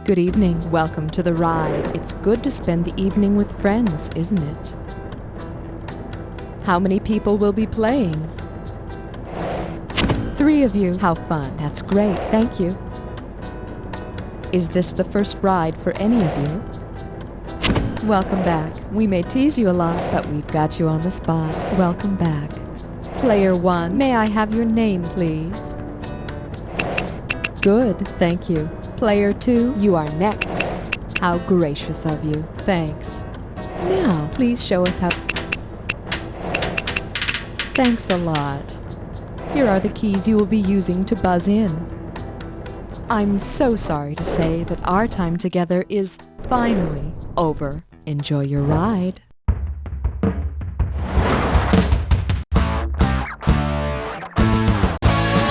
Good evening. Welcome to the ride. It's good to spend the evening with friends, isn't it? How many people will be playing? 3 of you. How fun. That's great. Thank you. Is this the first ride for any of you? Welcome back. We may tease you a lot, but we've got you on the spot. Welcome back. Player 1, may I have your name, please? Good, thank you. Player 2, you are next. How gracious of you. Thanks. Now, please show us how... Thanks a lot. Here are the keys you will be using to buzz in. I'm so sorry to say that our time together is finally over. Enjoy your ride.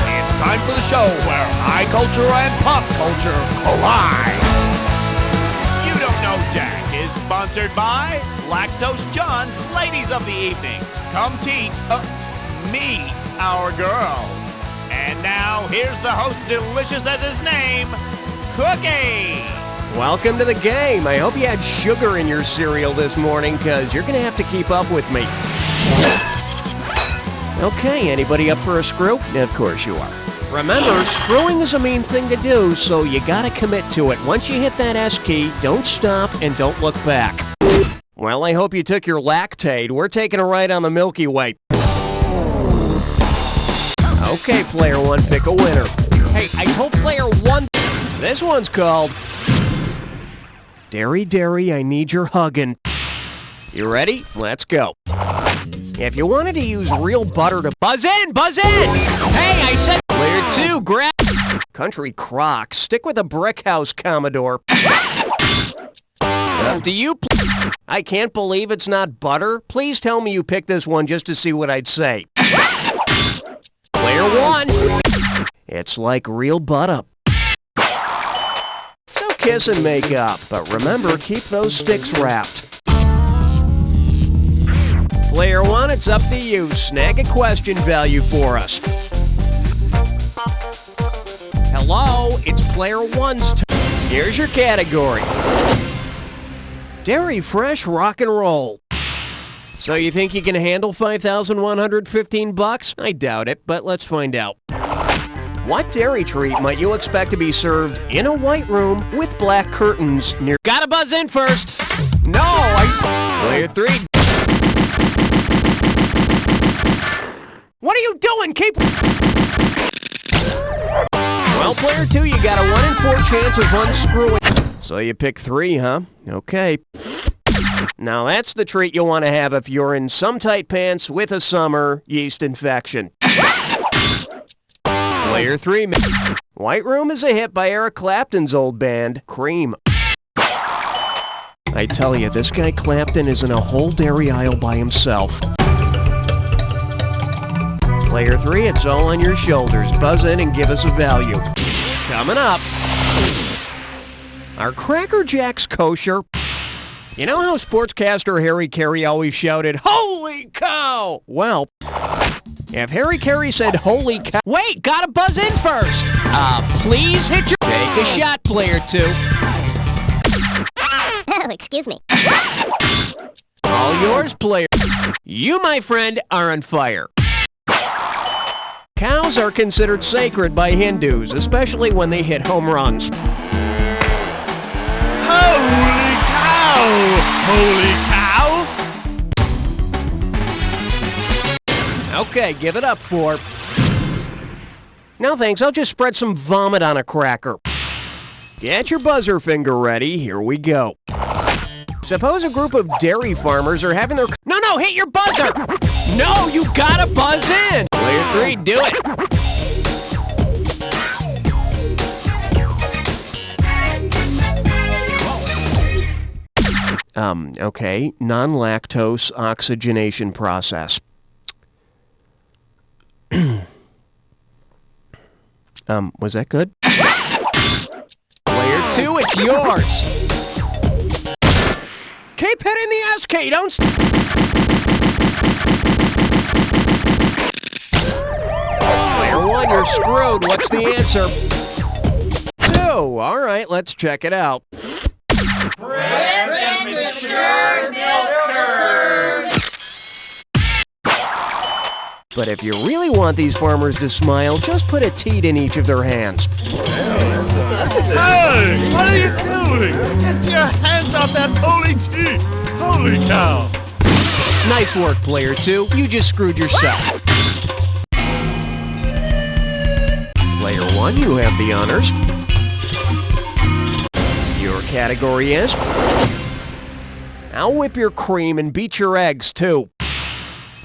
It's time for the show where high culture and pop culture collide. You Don't Know Jack is sponsored by Lactose John's Ladies of the Evening. Come meet our girls. And now, here's the host, delicious as his name, Cookie. Welcome to the game. I hope you had sugar in your cereal this morning, because you're going to have to keep up with me. Okay, anybody up for a screw? Of course you are. Remember, screwing is a mean thing to do, so you got to commit to it. Once you hit that S key, don't stop and don't look back. Well, I hope you took your Lactaid. We're taking a ride on the Milky Way. Okay, player 1, pick a winner. Hey, I told player 1... This one's called... Dairy, Dairy, I Need Your Huggin'. You ready? Let's go. If you wanted to use real butter to... Buzz in! Buzz in! Hey, I said... Player 2, grab... Country Crock. Stick with a brick house, Commodore. Do you... I can't believe it's not butter. Please tell me you picked this one just to see what I'd say. Player 1. It's like real butter. So kiss and make up, but remember, keep those sticks wrapped. Player 1, it's up to you. Snag a question value for us. Hello, it's player 1's turn. Here's your category. Dairy Fresh Rock and Roll. So you think you can handle $5,115? I doubt it, but let's find out. What dairy treat might you expect to be served in a white room with black curtains near... Gotta buzz in first! No, Player 3. What are you doing? Keep... Well, player 2, you got a 1 in 4 chance of unscrewing. So you pick 3, huh? Okay. Now that's the treat you'll want to have if you're in some tight pants with a summer yeast infection. Player 3. White Room is a hit by Eric Clapton's old band, Cream. I tell you, this guy Clapton is in a whole dairy aisle by himself. Player 3, it's all on your shoulders. Buzz in and give us a value. Coming up. Are Cracker Jacks kosher? You know how sportscaster Harry Carey always shouted, "Holy cow!" Well, if Harry Carey said, "Holy cow..." Wait, gotta buzz in first! Please hit your... Take a shot, player 2. Oh, excuse me. All yours, player. You, my friend, are on fire. Cows are considered sacred by Hindus, especially when they hit home runs. Holy cow! Holy cow! Okay, give it up for... No thanks, I'll just spread some vomit on a cracker. Get your buzzer finger ready, here we go. Suppose a group of dairy farmers are having their... No, hit your buzzer! No, you gotta buzz in! Player 3, do it! Okay, non-lactose oxygenation process. Was that good? Player 2, it's yours! Keep hitting the S key, don't... Player 1, you're screwed. What's the answer? 2. Oh, all right, let's check it out. Present mature milk curd. But if you really want these farmers to smile, just put a teat in each of their hands. Hey, what are you doing? Get your hands off that holy tea! Holy cow! Nice work, player 2. You just screwed yourself. Player 1, you have the honors. Your category is... I'll whip your cream and beat your eggs, too.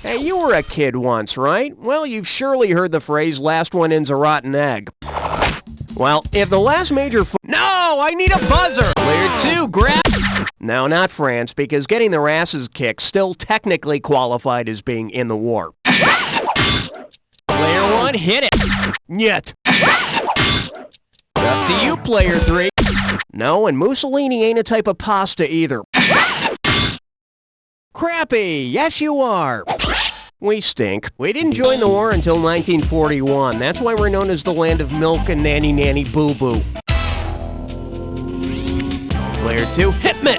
Hey, you were a kid once, right? Well, you've surely heard the phrase, last one in's a rotten egg. Well, if the last major... No, I need a buzzer! Player 2, grab... No, not France, because getting their asses kicked still technically qualified as being in the war. Player 1, hit it! Nyet. Up to you, player 3. No, and Mussolini ain't a type of pasta either. Crappy! Yes, you are! We stink. We didn't join the war until 1941. That's why we're known as the land of milk and nanny boo-boo. Player 2, hit me!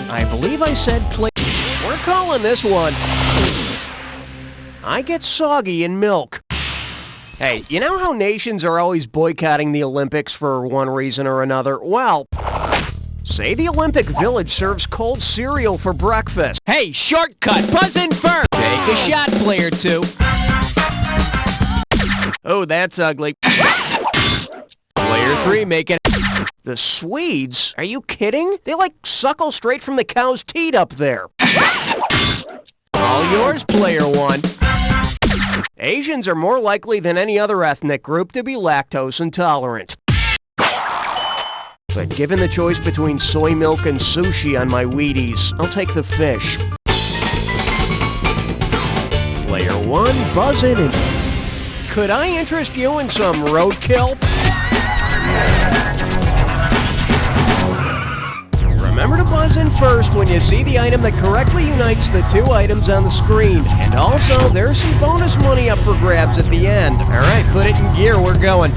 I believe I said play... We're calling this one... I get soggy in milk. Hey, you know how nations are always boycotting the Olympics for one reason or another? Well... Say the Olympic Village serves cold cereal for breakfast. Hey, shortcut! Buzz in first! Take a shot, player 2. Oh, that's ugly. Player 3, make it... The Swedes? Are you kidding? They suckle straight from the cow's teat up there. All yours, player 1. Asians are more likely than any other ethnic group to be lactose intolerant. But given the choice between soy milk and sushi on my Wheaties, I'll take the fish. Player 1, buzz in and... Could I interest you in some roadkill? Remember to buzz in first when you see the item that correctly unites the two items on the screen. And also, there's some bonus money up for grabs at the end. Alright, put it in gear, we're going.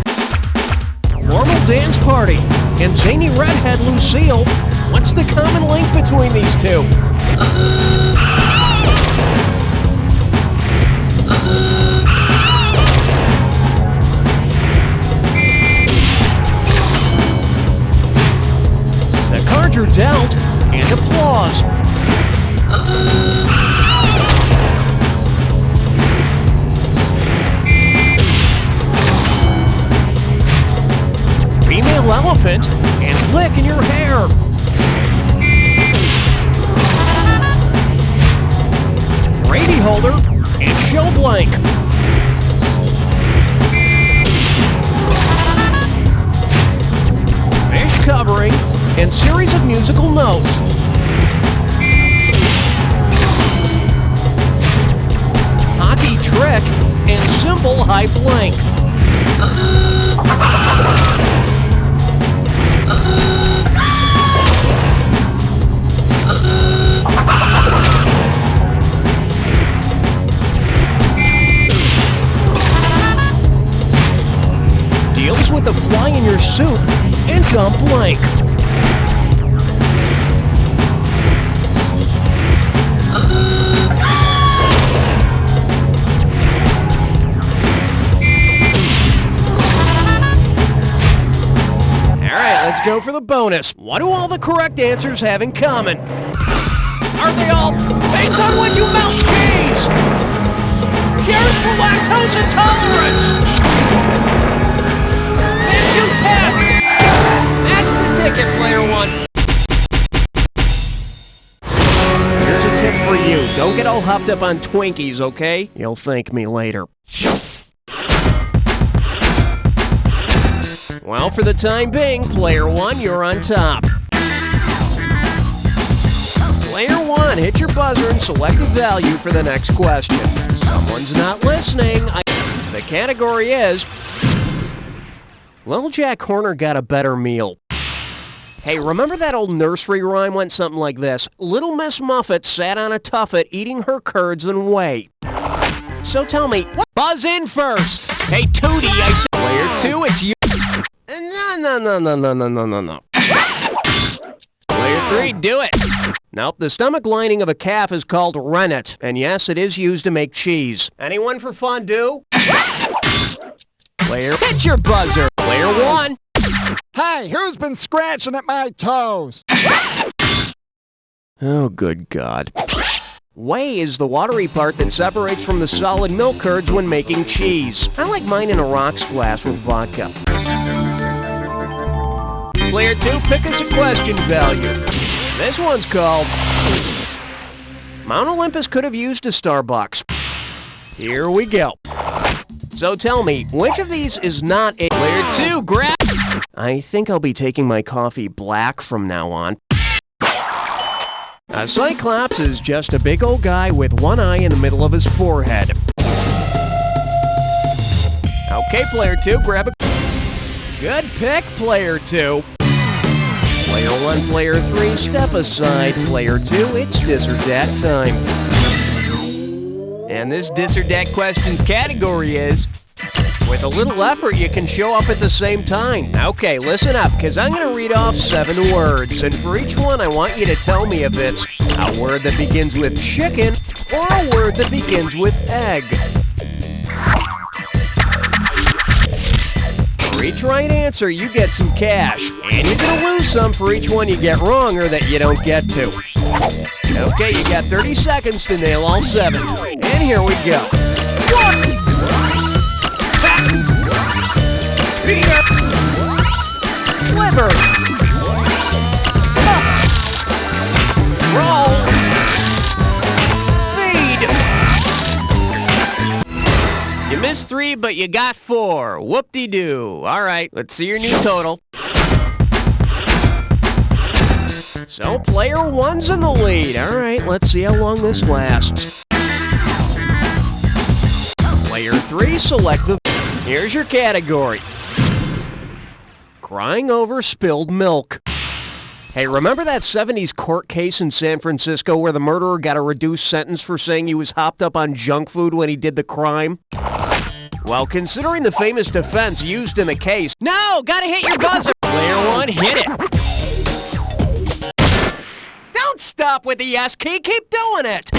Formal dance party. And zany redhead Lucille. What's the common link between these two? The cards are dealt, and applause. Female elephant and flick in your hair. Brady holder and show blank. Fish covering and series of musical notes. Hockey trick and symbol high blank. Deals with the fly in your soup and dump blank. Let's go for the bonus. What do all the correct answers have in common? Are they all based on when you melt cheese? Cures for lactose intolerance. Did you tap? That's the ticket, player 1. Here's a tip for you. Don't get all hopped up on Twinkies, okay? You'll thank me later. Well, for the time being, player 1, you're on top. Player 1, hit your buzzer and select a value for the next question. Someone's not listening. The category is... Little Jack Horner got a better meal. Hey, remember that old nursery rhyme went something like this? Little Miss Muffet sat on a tuffet eating her curds and whey. So tell me, what? Buzz in first. Hey, Tootie, I said... Player 2, it's you. No. Player 3, do it. Nope, the stomach lining of a calf is called rennet. And yes, it is used to make cheese. Anyone for fondue? Player, hit your buzzer. Player 1. Hey, who's been scratching at my toes? Oh, good God. Whey is the watery part that separates from the solid milk curds when making cheese. I like mine in a rocks glass with vodka. Player 2, pick us a question value. This one's called Mount Olympus could have used a Starbucks. Here we go. So tell me, which of these is not a... Player 2, grab... I think I'll be taking my coffee black from now on. A cyclops is just a big old guy with one eye in the middle of his forehead. Okay, Player 2, grab a... Good pick, Player 2. Player 1, Player 3, step aside. Player 2, it's dis or dat time. And this dis or dat questions category is, with a little effort, you can show up at the same time. Okay, listen up, because I'm going to read off 7 words, and for each one, I want you to tell me if it's a word that begins with chicken or a word that begins with egg. For each right answer, you get some cash, and you're going to lose some for each one you get wrong or that you don't get to. Okay, you got 30 seconds to nail all 7. And here we go. 1. Beer. Liver. Roll. Feed. You missed 3, but you got 4. Whoop-de-doo. All right, let's see your new total. So, player 1's in the lead. All right, let's see how long this lasts. Player 3, select the... Here's your category. Crying over spilled milk. Hey, remember that 70s court case in San Francisco where the murderer got a reduced sentence for saying he was hopped up on junk food when he did the crime? Well, considering the famous defense used in the case... No! Gotta hit your buzzer! Player 1, hit it! Don't stop with the yes key! Keep doing it!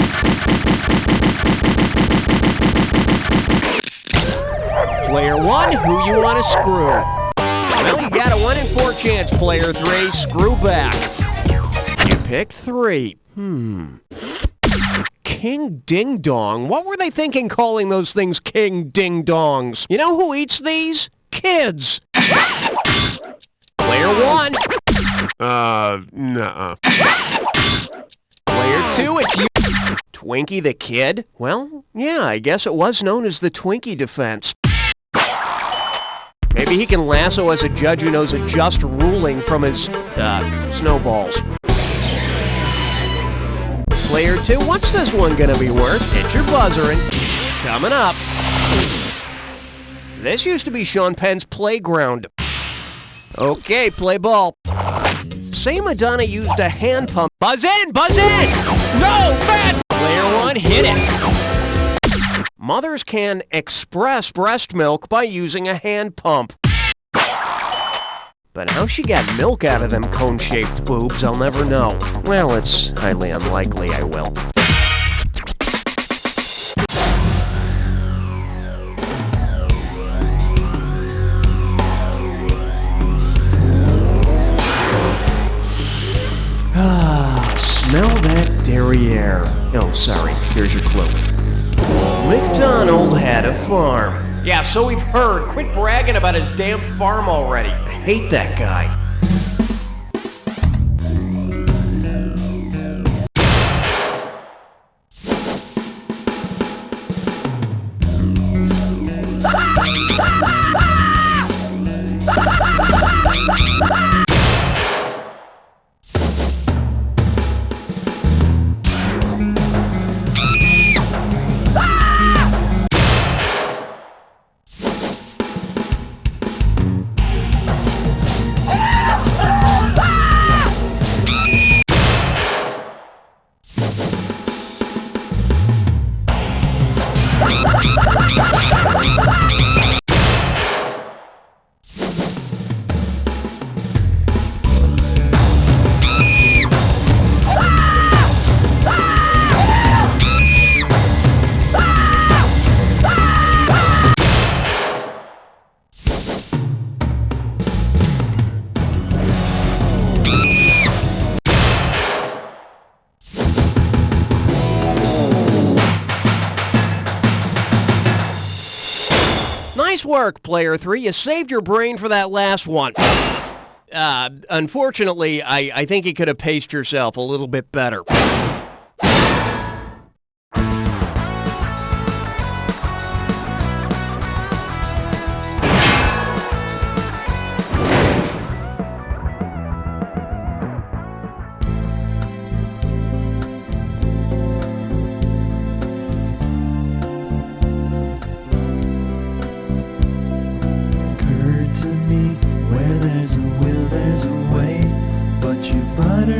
Player 1, who you want to screw? Well, you got a 1 in 4 chance, Player 3. Screw back. You picked 3. King Ding Dong? What were they thinking calling those things King Ding Dongs? You know who eats these? Kids. Player 1. Nuh-uh. Player 2, it's you. Twinkie the Kid? Well, yeah, I guess it was known as the Twinkie defense. Maybe he can lasso as a judge who knows a just ruling from his, snowballs. Player 2, what's this one gonna be worth? Hit your buzzer and... Coming up. This used to be Sean Penn's playground. Okay, play ball. Say Madonna used a hand pump. Buzz in! Buzz in! No! Bad! Player 1, hit it. Mothers can express breast milk by using a hand pump. But how she got milk out of them cone-shaped boobs, I'll never know. Well, it's highly unlikely I will. Smell that derriere. Oh, sorry. Here's your clue. MacDonald had a farm. Yeah, so we've heard. Quit bragging about his damn farm already. I hate that guy. work, Player 3. You saved your brain for that last one. Unfortunately, I think you could have paced yourself a little bit better.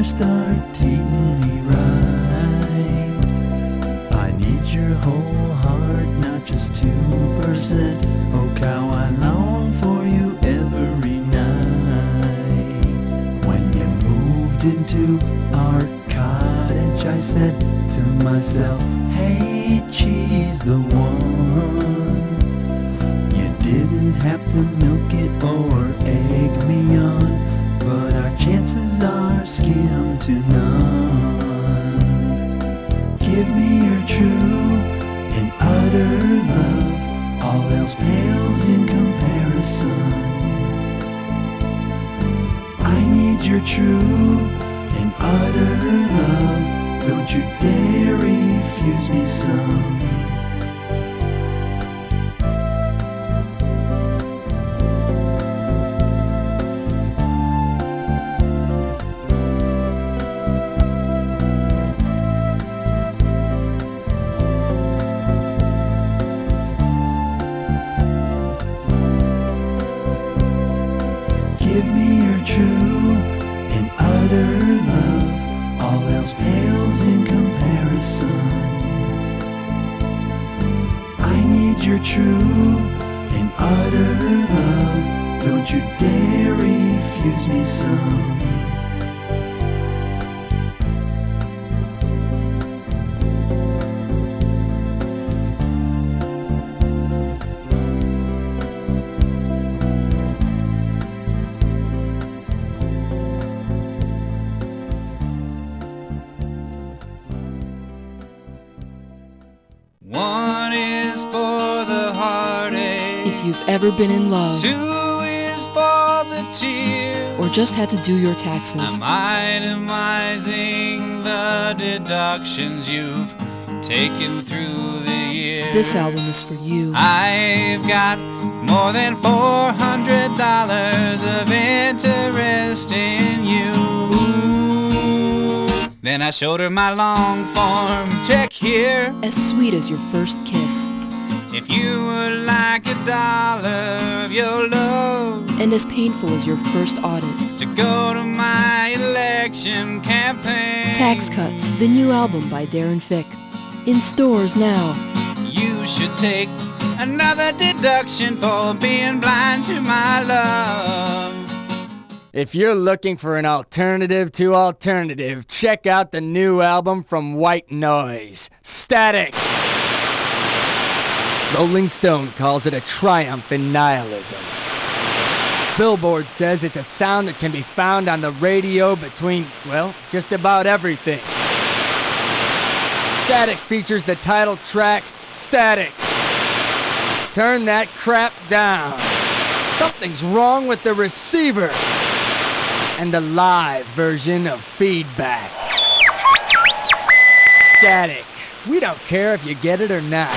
Start treating me right. I need your whole heart, not just 2%. Oh cow, I long for you every night. When you moved into our cottage, I said to myself, hey, she's the one. You didn't have to milk it or egg me on, but our chances are skim to none. Give me your true and utter love, all else pales in comparison. I need your true and utter love, don't you dare refuse me some. Give me your true and utter love, all else pales in comparison. I need your true and utter love, don't you dare refuse me some. One is for the heartache. If you've ever been in love, 2 is for the tears, or just had to do your taxes, I'm itemizing the deductions you've taken through the years. this album is for you. I've got more than $400 of interest in you. Then I showed her my long form check here. As sweet as your first kiss, If you would like $1 of your love, and as painful as your first audit. to go to my election campaign. Tax Cuts, the new album by Darren Fick. In stores now. You should take another deduction for being blind to my love. If you're looking for an alternative to alternative, check out the new album from White Noise, Static. Rolling Stone calls it a triumph in nihilism. Billboard says it's a sound that can be found on the radio between, well, just about everything. Static features the title track, Static. Turn that crap down. Something's wrong with the receiver. And the live version of Feedback. Static. We don't care if you get it or not.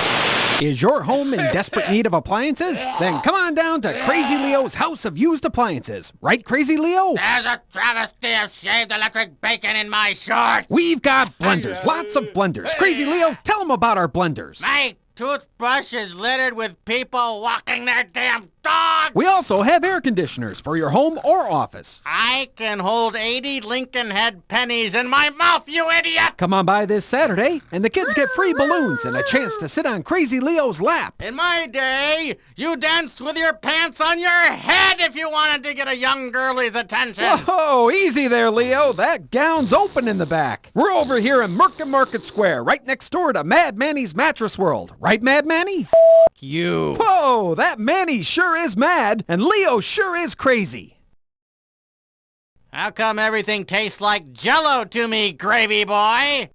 Is your home in desperate need of appliances? Then come on down to Crazy Leo's House of Used Appliances. Right, Crazy Leo? There's a travesty of shaved electric bacon in my shorts. We've got blenders, lots of blenders. Crazy Leo, tell them about our blenders. My toothbrush is littered with people walking their damn dog. We also have air conditioners for your home or office. I can hold 80 Lincoln head pennies in my mouth, you idiot! Come on by this Saturday, and the kids get free balloons and a chance to sit on Crazy Leo's lap. In my day, you danced with your pants on your head if you wanted to get a young girlie's attention. Whoa, easzy there, Leo. That gown's open in the back. We're over here in Merkin Market Square, right next door to Mad Manny's Mattress World. Right, Mad Manny? You. Whoa, that Manny sure is mad, and Leo sure is crazy. How come everything tastes like Jell-O to me, gravy boy?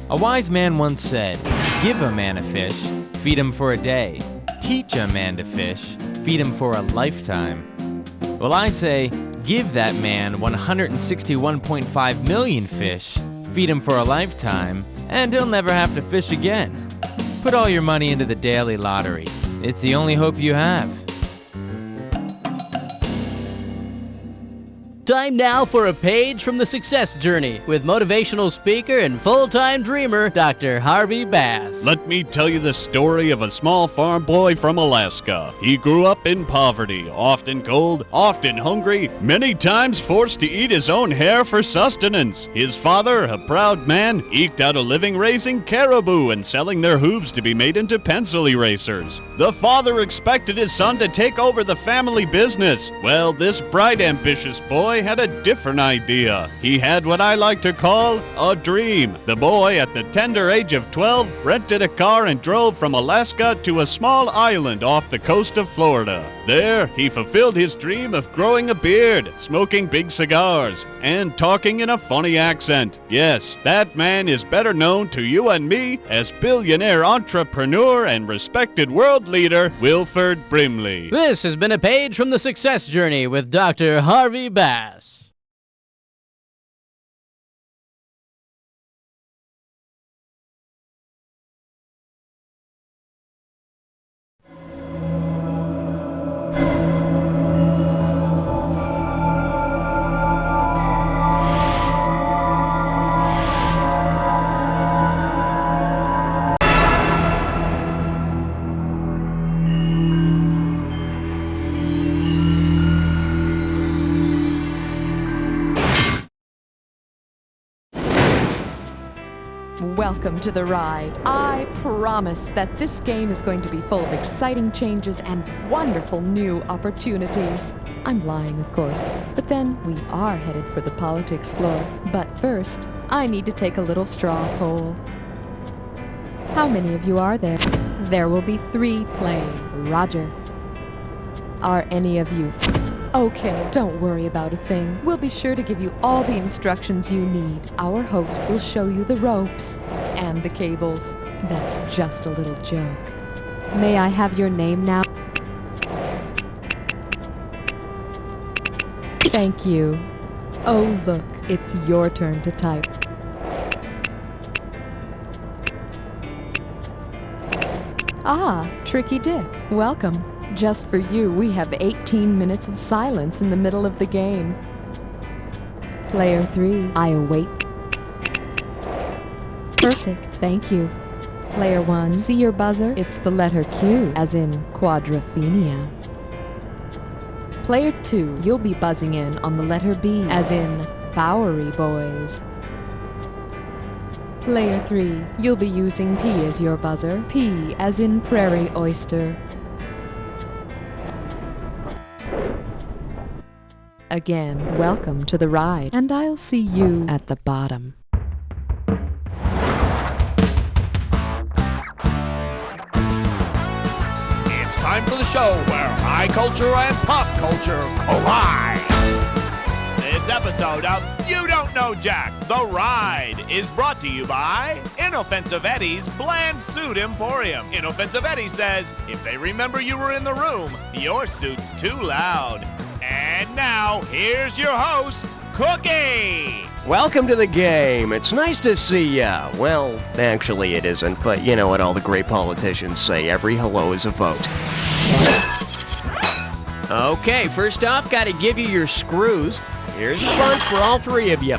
A wise man once said, give a man a fish, feed him for a day. teach a man to fish, feed him for a lifetime. Well, I say, give that man 161.5 million fish, feed him for a lifetime, and he'll never have to fish again. Put all your money into the daily lottery. It's the only hope you have. Time now for a page from the success journey with motivational speaker and full-time dreamer, Dr. Harvey Bass. Let me tell you the story of a small farm boy from Alaska. He grew up in poverty, often cold, often hungry, many times forced to eat his own hair for sustenance. His father, a proud man, eked out a living raising caribou and selling their hooves to be made into pencil erasers. The father expected his son to take over the family business. Well, this bright, ambitious boy had a different idea. He had what I like to call a dream. The boy, at the tender age of 12, rented a car and drove from Alaska to a small island off the coast of Florida. There, he fulfilled his dream of growing a beard, smoking big cigars, and talking in a funny accent. Yes, that man is better known to you and me as billionaire entrepreneur and respected world leader Wilford Brimley. This has been a page from the success journey with Dr. Harvey Bass. Welcome to the ride. I promise that this game is going to be full of exciting changes and wonderful new opportunities. I'm lying, of course, but then we are headed for the politics floor. But first, I need to take a little straw poll. How many of you are there? There will be 3 playing. Roger. Are any of you... Okay, don't worry about a thing. We'll be sure to give you all the instructions you need. Our host will show you the ropes and the cables. That's just a little joke. May I have your name now? Thank you. Oh, look, it's your turn to type. Ah, Tricky Dick, welcome. Just for you, we have 18 minutes of silence in the middle of the game. Player 3, I await. Perfect, thank you. Player 1, see your buzzer? It's the letter Q, as in quadrophenia. Player 2, you'll be buzzing in on the letter B, as in Bowery Boys. Player 3, you'll be using P as your buzzer, P as in Prairie Oyster. Again, welcome to the ride, and I'll see you at the bottom. It's time for the show where high culture and pop culture collide. This episode of You Don't Know Jack, The Ride, is brought to you by Inoffensive Eddie's Bland Suit Emporium. Inoffensive Eddie says, if they remember you were in the room, your suit's too loud. And now, here's your host, Cookie! Welcome to the game. It's nice to see ya. Well, actually it isn't, but you know what all the great politicians say. Every hello is a vote. Okay, first off, gotta give you your screws. Here's a bunch for all 3 of you.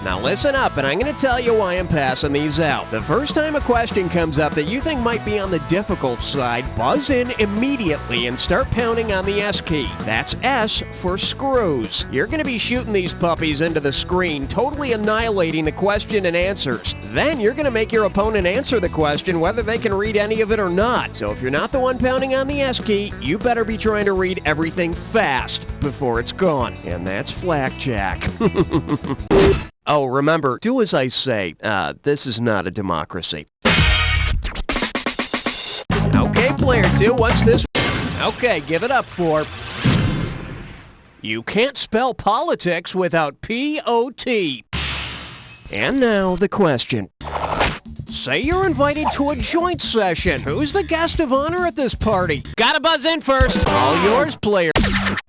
Now listen up, and I'm going to tell you why I'm passing these out. The first time a question comes up that you think might be on the difficult side, buzz in immediately and start pounding on the S key. That's S for screws. You're going to be shooting these puppies into the screen, totally annihilating the question and answers. Then you're going to make your opponent answer the question whether they can read any of it or not. So if you're not the one pounding on the S key, you better be trying to read everything fast before it's gone. And that's Flackjack. Oh, remember, do as I say. This is not a democracy. Okay, player 2, what's this? Okay, give it up for... You can't spell politics without P-O-T. And now, the question. Say you're invited to a joint session. Who's the guest of honor at this party? Gotta buzz in first. All yours, player.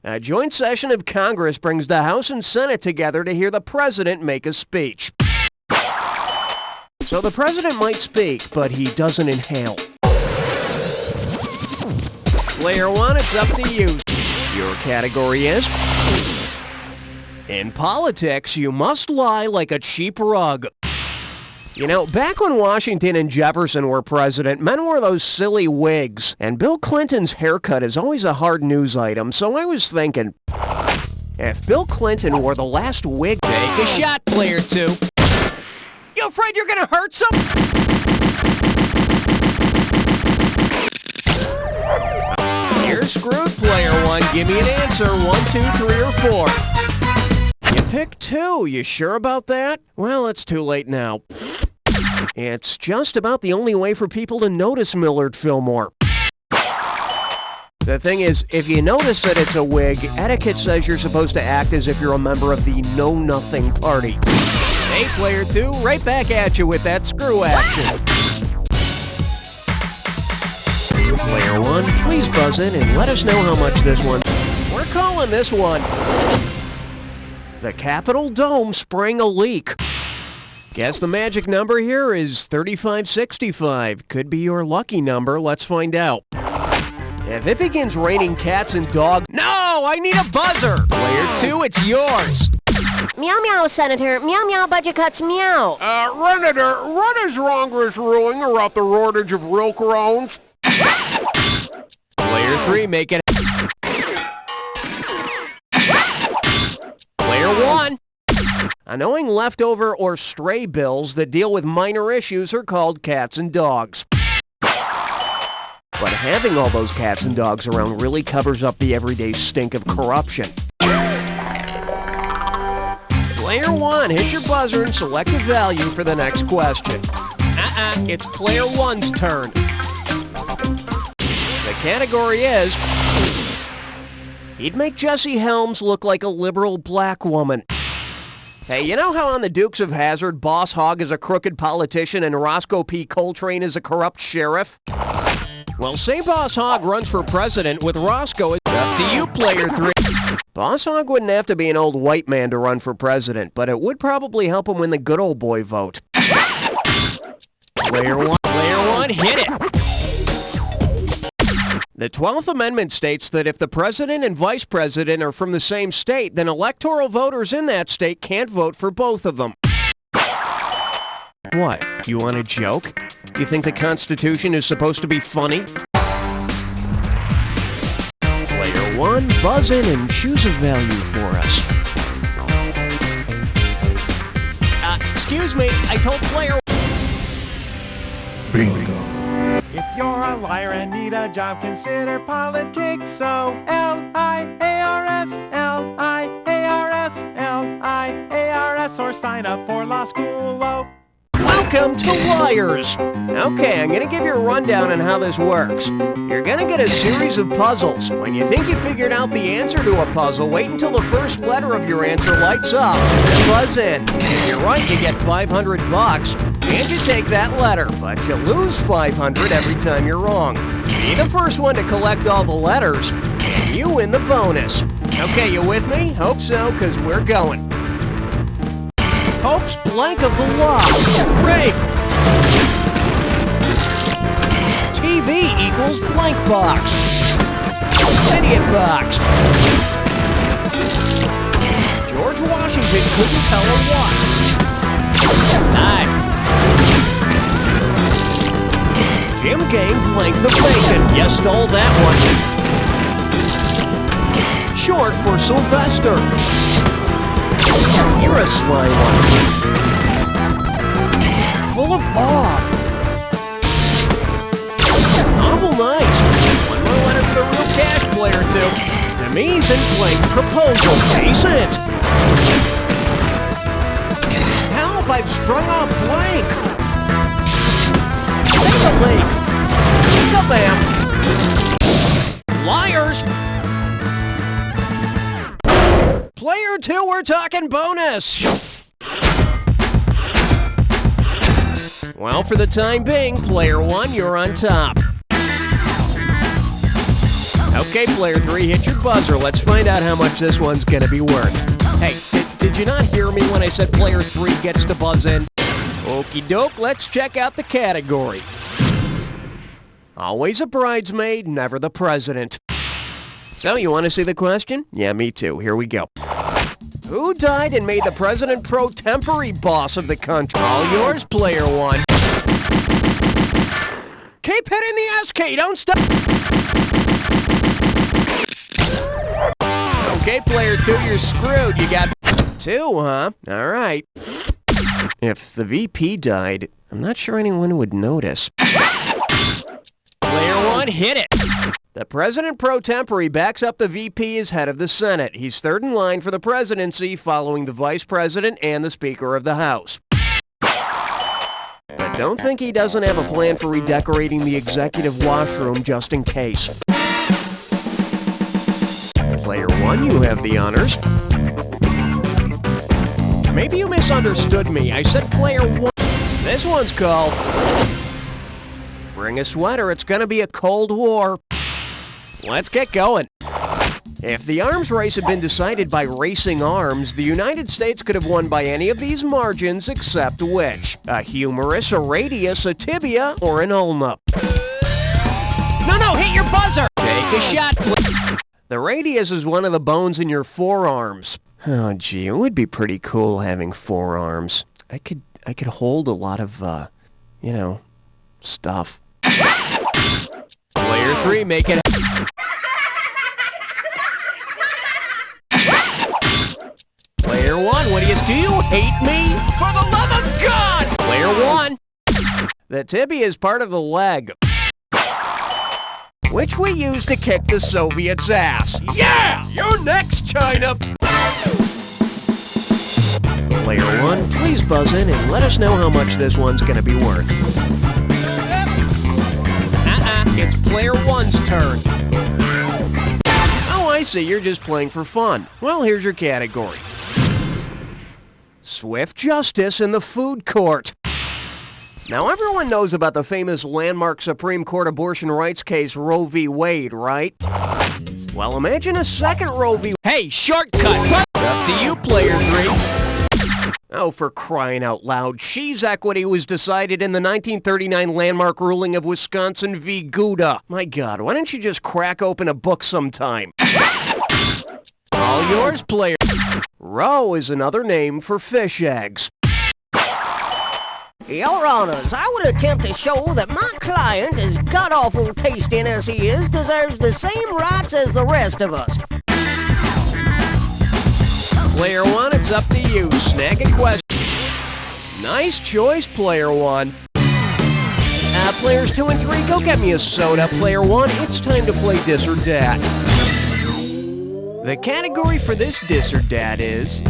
A joint session of Congress brings the House and Senate together to hear the president make a speech. So the president might speak, but he doesn't inhale. Player 1, it's up to you. Your category is... In politics, you must lie like a cheap rug. You know, back when Washington and Jefferson were president, men wore those silly wigs. And Bill Clinton's haircut is always a hard news item, so I was thinking, if Bill Clinton wore the last wig... Take a shot, player 2. You afraid you're gonna hurt some? You're screwed, player 1. Give me an answer. 1, 2, 3, or 4. You picked 2. You sure about that? Well, it's too late now. It's just about the only way for people to notice Millard Fillmore. The thing is, if you notice that it's a wig, etiquette says you're supposed to act as if you're a member of the Know-Nothing Party. Hey, player 2, right back at you with that screw action. Player 1, please buzz in and let us know how much this one... We're calling this one... The Capitol Dome sprang a leak. Guess the magic number here is 3565. Could be your lucky number. Let's find out. If it begins raining cats and dogs... No! I need a buzzer! Player 2, it's yours. Meow meow, Senator. Meow meow, budget cuts, meow. Senator, what is Congress ruling about the shortage of real corones? Player 3, make it... Player 1. Annoying leftover or stray bills that deal with minor issues are called cats and dogs. But having all those cats and dogs around really covers up the everyday stink of corruption. Player 1, hit your buzzer and select a value for the next question. It's player 1's turn. The category is... He'd make Jesse Helms look like a liberal black woman. Hey, you know how on the Dukes of Hazzard, Boss Hogg is a crooked politician and Roscoe P. Coltrane is a corrupt sheriff? Well, say Boss Hogg runs for president with Roscoe. It's up to you, player 3. Boss Hogg wouldn't have to be an old white man to run for president, but it would probably help him win the good old boy vote. Player 1, hit it! The 12th Amendment states that if the president and vice president are from the same state, then electoral voters in that state can't vote for both of them. What? You want a joke? You think the Constitution is supposed to be funny? Player 1, buzz in and choose a value for us. Excuse me, I told player... Bingo. If you're a liar and need a job, consider politics. So L-I-A-R-S, L-I-A-R-S, L-I-A-R-S, or sign up for law school. Oh. Welcome to Liars! Okay, I'm gonna give you a rundown on how this works. You're gonna get a series of puzzles. When you think you figured out the answer to a puzzle, wait until the first letter of your answer lights up and buzz in. If you're right, you get $500, and you take that letter, but you lose $500 every time you're wrong. Be the first one to collect all the letters, and you win the bonus. Okay, you with me? Hope so, because we're going. Hope's blank of the law. Break! TV equals blank box. Idiot box. George Washington couldn't tell her what. Knife. Jim Gang blank the bacon. You stole that one. Short for Sylvester. You're a sly one. Full of awe. Novel night. One more letter for the real cash player, too. Demise and blank proposal. Decent. Help, I've sprung off blank. Take a leak. Kabam. Liars. Player 2, we're talking bonus! Well, for the time being, player 1, you're on top. Okay, player 3, hit your buzzer. Let's find out how much this one's gonna be worth. Hey, did you not hear me when I said player 3 gets to buzz in? Okie doke, let's check out the category. Always a bridesmaid, never the president. So, you want to see the question? Yeah, me too. Here we go. Who died and made the president pro tempore boss of the country? All yours, player 1. Keep hitting the SK, don't stop. Okay, player 2, you're screwed. You got 2, huh? All right. If the VP died, I'm not sure anyone would notice. Player 1, hit it. The president pro tempore backs up the VP as head of the Senate. He's third in line for the presidency, following the vice president and the Speaker of the House. But don't think he doesn't have a plan for redecorating the executive washroom just in case. Player 1, you have the honors. Maybe you misunderstood me. I said player 1. This one's called Bring a Sweater. It's gonna be a Cold War. Let's get going. If the arms race had been decided by racing arms, the United States could have won by any of these margins except which? A humerus, a radius, a tibia, or an ulna? No, hit your buzzer! Take a shot, please. The radius is one of the bones in your forearms. Oh, gee, it would be pretty cool having forearms. I could hold a lot of, stuff. Player 3, make it. Player 1, what do you hate me? For the love of God! Player 1, the tibia is part of the leg, which we use to kick the Soviets' ass. Yeah! You're next, China! Player 1, please buzz in and let us know how much this one's gonna be worth. It's player 1's turn. Oh, I see, you're just playing for fun. Well, here's your category. Swift justice in the food court. Now, everyone knows about the famous landmark Supreme Court abortion rights case Roe v. Wade, right? Well, imagine a second Roe v. Hey, shortcut! Up to you, player 3. Oh, for crying out loud. Cheese equity was decided in the 1939 landmark ruling of Wisconsin v. Gouda. My God, why don't you just crack open a book sometime? All yours, player. Roe is another name for fish eggs. Your Honors, I would attempt to show that my client, as god-awful tasting as he is, deserves the same rights as the rest of us. Player 1, it's up to you. Snag a question. Nice choice, player 1. Players 2 and 3, go get me a soda. Player 1, it's time to play Dis or Dat. The category for this Dis or Dat is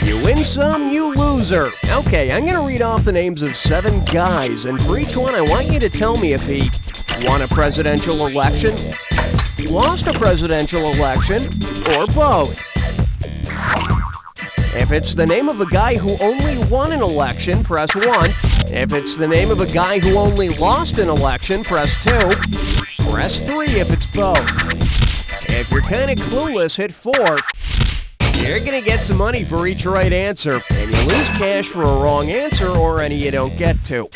You win some, you loser. Okay, I'm gonna read off the names of 7 guys, and for each one I want you to tell me if he won a presidential election, lost a presidential election, or both. If it's the name of a guy who only won an election, press 1. If it's the name of a guy who only lost an election, press 2. Press 3 if it's both. If you're kind of clueless, hit 4. You're gonna get some money for each right answer, and you lose cash for a wrong answer or any you don't get to.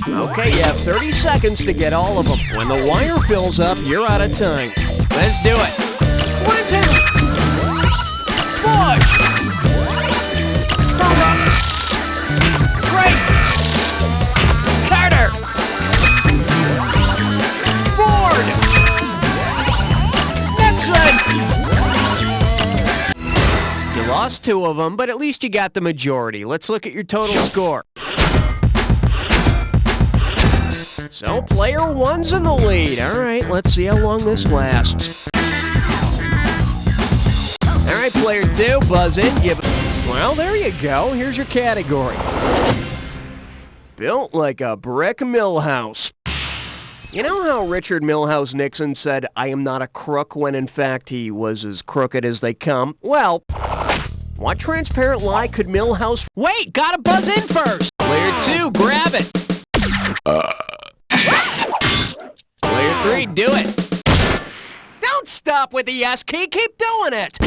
Okay, you have 30 seconds to get all of them. When the wire fills up, you're out of time. Let's do it. Clinton! Bush! Great! Carter! Ford! Nixon! You lost 2 of them, but at least you got the majority. Let's look at your total score. So, player 1's in the lead. All right, let's see how long this lasts. All right, player 2, buzz in. Well, there you go. Here's your category. Built like a brick millhouse. You know how Richard Milhouse Nixon said, "I am not a crook," when in fact he was as crooked as they come? Well, what transparent lie could Milhouse... Wait, gotta buzz in first! Player 2, grab it. Player 3, do it. Don't stop with the yes key. Keep doing it.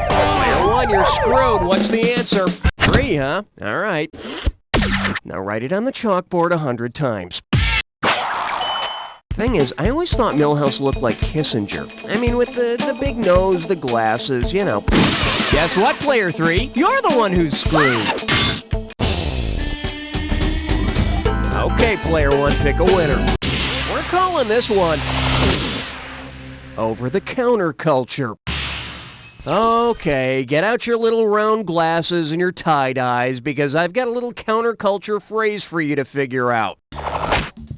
Player 1, you're screwed. What's the answer? 3, huh? All right. Now write it on the chalkboard 100 times. Thing is, I always thought Milhouse looked like Kissinger. I mean, with the big nose, the glasses, you know. Guess what, Player 3? You're the one who's screwed. Okay, Player 1, pick a winner. We're calling this one Over-the-Counter Culture. Okay, get out your little round glasses and your tie-dyes because I've got a little counterculture phrase for you to figure out.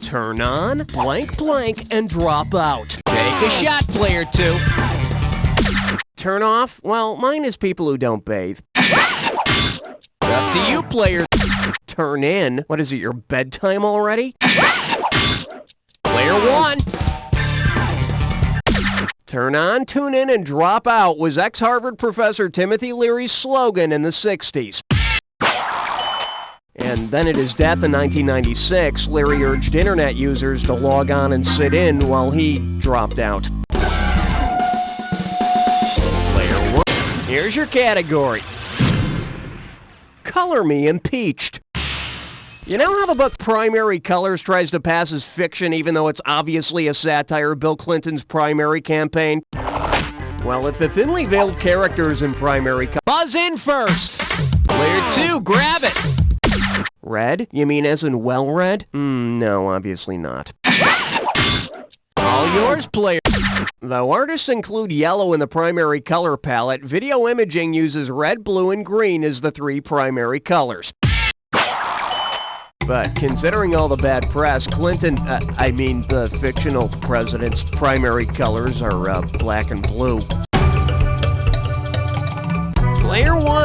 Turn on, blank blank, and drop out. Take a shot, Player 2. Turn off? Well, mine is people who don't bathe. Up to you, Player. Turn in? What is it, your bedtime already? Player 1. Turn on, tune in, and drop out was ex-Harvard professor Timothy Leary's slogan in the 60s. And then at his death in 1996, Leary urged internet users to log on and sit in while he dropped out. Player 1. Here's your category. Color me impeached. You know how the book Primary Colors tries to pass as fiction even though it's obviously a satire of Bill Clinton's primary campaign? Well, if the thinly veiled characters in Primary Colors... Buzz in first! Player 2, grab it! Red? You mean as in well-read? No, obviously not. All yours, Player. Though artists include yellow in the primary color palette, video imaging uses red, blue, and green as the 3 primary colors. But considering all the bad press, the fictional president's primary colors are black and blue. Player 1.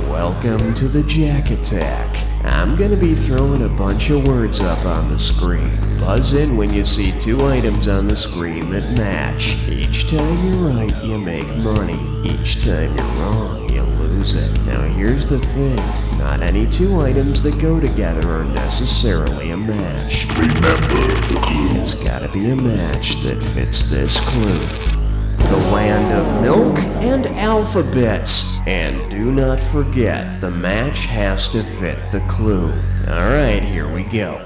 Welcome to the Jack Attack. I'm gonna be throwing a bunch of words up on the screen. Buzz in when you see 2 items on the screen that match. Each time you're right, you make money. Each time you're wrong, you lose it. Now here's the thing. Not any 2 items that go together are necessarily a match. Remember the clue. It's gotta be a match that fits this clue. The land of milk and alphabets. And do not forget, the match has to fit the clue. Alright, here we go.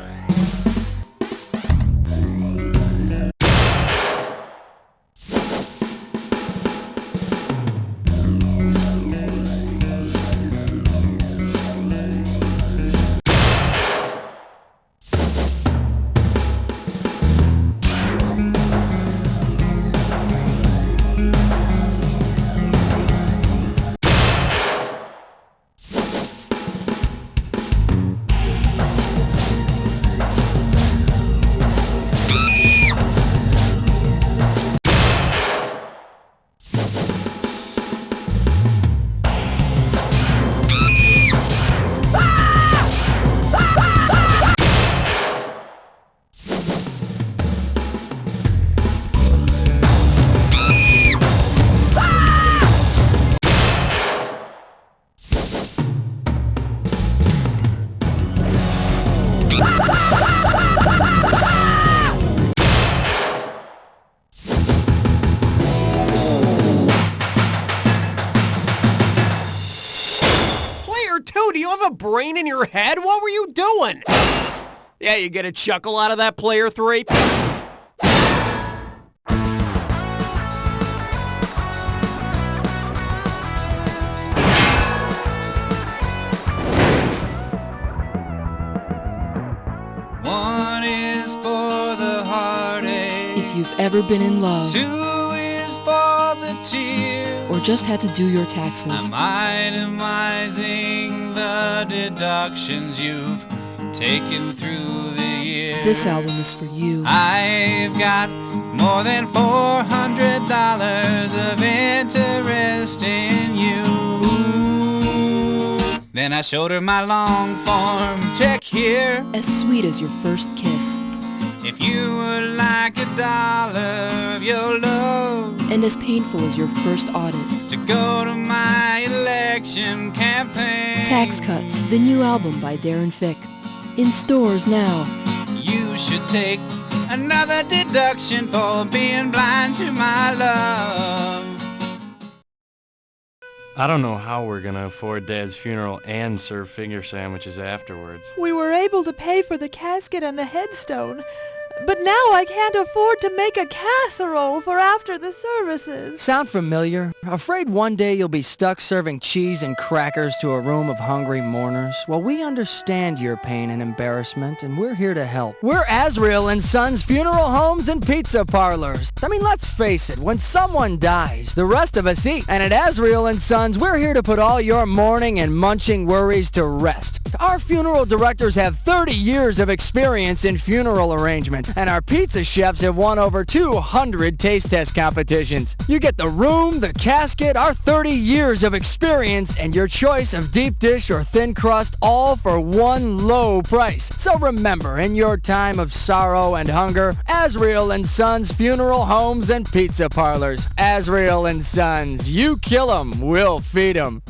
Do you have a brain in your head? What were you doing? Yeah, you get a chuckle out of that, Player 3? One is for the heartache. If you've ever been in love. 2 is for the tears. Or just had to do your taxes. I'm itemizing the deductions you've taken through the years. This album is for you. I've got more than $400 of interest in you. Then I showed her my long form check here. As sweet as your first kiss. If you would like $1 of your love, And as painful as your first audit. to go to my election campaign, Tax Cuts, the new album by Darren Fick. In stores now. you should take another deduction for being blind to my love. I don't know how we're gonna afford Dad's funeral and serve finger sandwiches afterwards. We were able to pay for the casket and the headstone, but now I can't afford to make a casserole for after the services. Sound familiar? Afraid one day you'll be stuck serving cheese and crackers to a room of hungry mourners? Well, we understand your pain and embarrassment, and we're here to help. We're Azrael and Sons Funeral Homes and Pizza Parlors. I mean, let's face it, when someone dies, the rest of us eat. And at Azrael and Sons, we're here to put all your mourning and munching worries to rest. Our funeral directors have 30 years of experience in funeral arrangement, and our pizza chefs have won over 200 taste test competitions. You get the room, the casket, our 30 years of experience, and your choice of deep dish or thin crust, all for one low price. So remember, in your time of sorrow and hunger, Azrael and Sons Funeral Homes and Pizza Parlors. Azrael and Sons, you kill 'em, we'll feed 'em.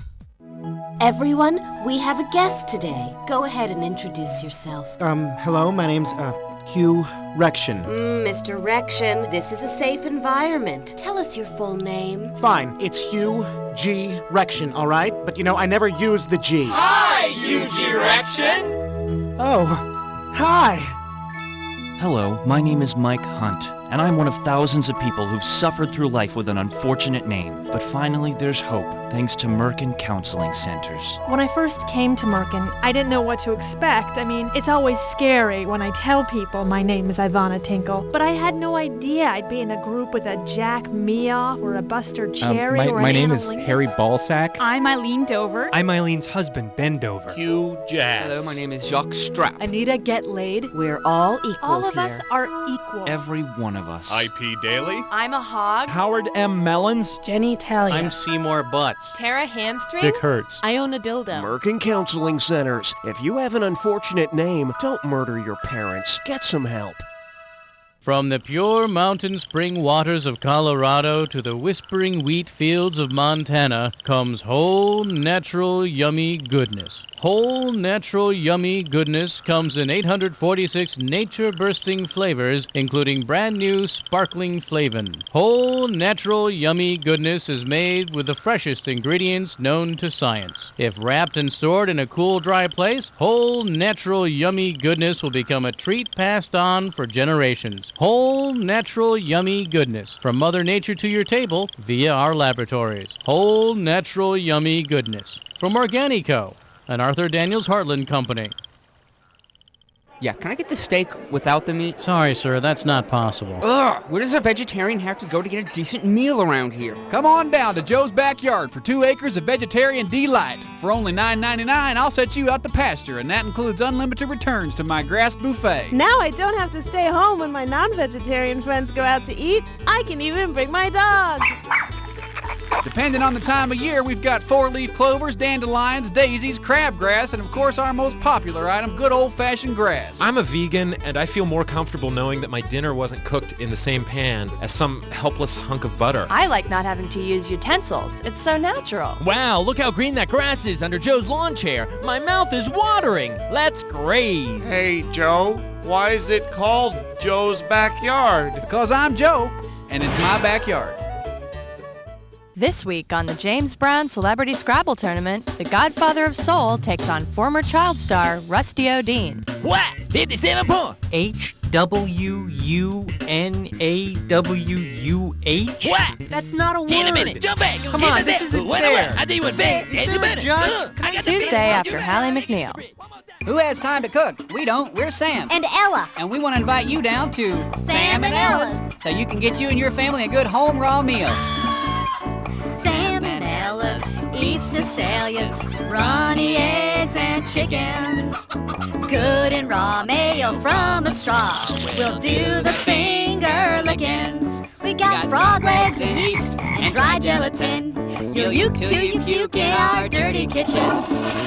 Everyone, we have a guest today. Go ahead and introduce yourself. Hello, my name's, Hugh Rection. Mr. Rection, this is a safe environment. Tell us your full name. Fine, it's Hugh G. Rection, all right? But, I never use the G. Hi, G. Rection! Oh, hi. Hello, my name is Mike Hunt, and I'm one of thousands of people who've suffered through life with an unfortunate name. But finally, there's hope, thanks to Merkin Counseling Centers. When I first came to Merkin, I didn't know what to expect. I mean, it's always scary when I tell people my name is Ivana Tinkle, but I had no idea I'd be in a group with a Jack Meoff or a Buster Cherry or my an name Anna is Lingus. Harry Ballsack. I'm Eileen Dover. I'm Eileen's husband, Ben Dover. Hugh Jazz. Hello, my name is Jacques Strapp. Anita Get Laid. We're all equals All of here. us are equal. Every one of us. IP Daily. I'm a hog. Howard M. Mellons. Jenny Talia. I'm Seymour Butts. Tara Hamstring. Dick Hertz. I own a dildo. Merkin Counseling Centers. If you have an unfortunate name, don't murder your parents. Get some help. From the pure mountain spring waters of Colorado to the whispering wheat fields of Montana comes whole, natural, yummy goodness. Whole, natural, yummy goodness comes in 846 nature-bursting flavors, including brand new sparkling flavin. Whole, natural, yummy goodness is made with the freshest ingredients known to science. If wrapped and stored in a cool, dry place, whole, natural, yummy goodness will become a treat passed on for generations. Whole, natural, yummy goodness from Mother Nature to your table via our laboratories. Whole, natural, yummy goodness from Organico, an Arthur Daniels Heartland company. Yeah, can I get the steak without the meat? Sorry, sir, that's not possible. Ugh, where does a vegetarian have to go to get a decent meal around here? Come on down to Joe's Backyard for 2 acres of vegetarian delight. For only $9.99, I'll set you out to pasture, and that includes unlimited returns to my grass buffet. Now I don't have to stay home when my non-vegetarian friends go out to eat. I can even bring my dog. Depending on the time of year, we've got 4-leaf clovers, dandelions, daisies, crabgrass, and of course our most popular item, good old-fashioned grass. I'm a vegan, and I feel more comfortable knowing that my dinner wasn't cooked in the same pan as some helpless hunk of butter. I like not having to use utensils. It's so natural. Wow, look how green that grass is under Joe's lawn chair. My mouth is watering. Let's graze. Hey, Joe, why is it called Joe's Backyard? Because I'm Joe, and it's my backyard. This week on the James Brown Celebrity Scrabble Tournament, the Godfather of Soul takes on former child star Rusty O'Dean. What? 57 points. HWUNAWUH? What? That's not a word. In a minute. Jump back. Come on, this isn't fair. I tell you what, fair. In a minute. Tuesday after Hallie McNeil. Who has time to cook? We don't. We're Sam. And Ella. And we want to invite you down to Sam and Ella's. so you can get you and your family a good home raw meal. Sam and Ella's eats to Celia's, runny eggs and chickens. Good and raw mayo from a straw. We'll do the finger lickings. We got got frog legs and yeast and dry gelatin. You'll uke till you puke in our dirty kitchen.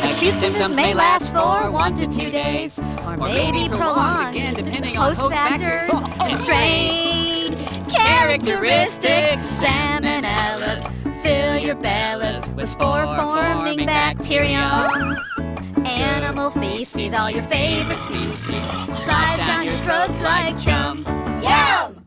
Acute symptoms may last for 1 to 2 days, or maybe prolonged again depending on host factors and strain. Characteristics, salmonellas, fill your bellas with spore-forming bacterium. Animal feces, all your favorite species, slides down your throats like chum. Yum!